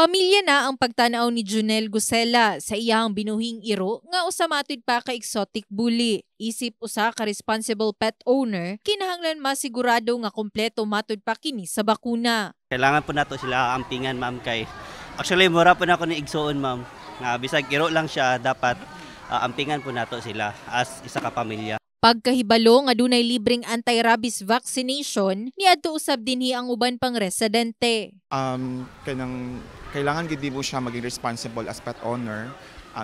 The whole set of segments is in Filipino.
Pamilya na ang pagtanaw ni Junel Gusela sa iyang binuhing iro nga usamatid pa ka exotic bully. Isip usa ka responsible pet owner, kinahanglan masigurado nga kompleto matud pa kini sa bakuna. Kailangan po nato sila ampingan, ma'am, kay actually mura po na ako ni igsuon, ma'am. Nga bisag iro lang siya, dapat ampingan po nato sila as isa ka pamilya. Pagkahibalo nga dunay libreng anti-rabies vaccination, niadto usab dinhi ang uban pang residente. Kailangan gid mo siya maging responsible as pet owner,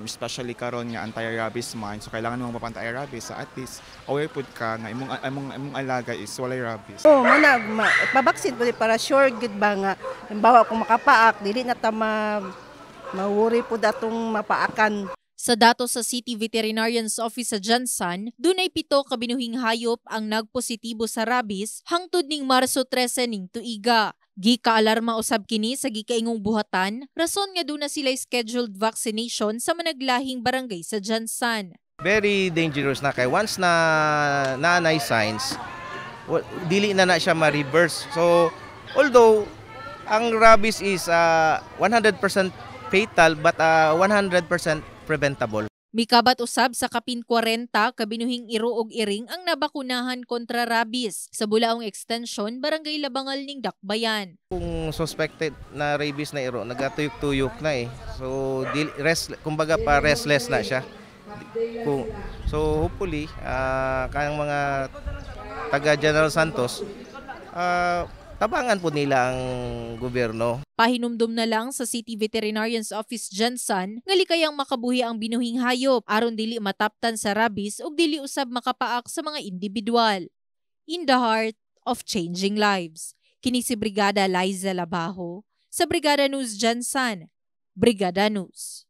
especially karon nga anti-rabies man. So kailangan mo mapanta-rabies, so at least aware pud ka nga imong alaga is walay rabies. Pabaksin pud para sure gid ba nga halimbawa kung makapaak dili na ta mawuri pud atong mapaakan. Sa datos sa City Veterinarian's Office sa Jansan, dunay 7 ka binuhing hayop ang nagpositibo sa rabies hangtod ning Marso 13 ning tuiga. Gika-alarma usab kini sa gikaingong buhatan, rason nga duna sila scheduled vaccination sa managlahing barangay sa Jansan. Very dangerous na kay once na nanay signs, dili na siya ma-reverse. So although ang rabies is 100% fatal but 100% preventable. Mikabat usab sa kapin 40 kabinuhing iro og iring ang nabakunahan kontra rabies sa Bulaong Extension, Barangay Labangal ning Dakbayan. Kung suspected na rabies na iro, nagatuyok-tuyok na eh. So kumbaga pa restless na siya. So hopefully kayang mga taga General Santos tabangan po nila ang gobyerno. Pahinumdum na lang sa City Veterinarian's Office Jansan nga likayang makabuhi ang binuhing hayop aron dili mataptan sa rabies ug dili usab makapaak sa mga individual. In the heart of changing lives. Kini si Brigada Liza Labajo sa Brigada News Jansan. Brigada News.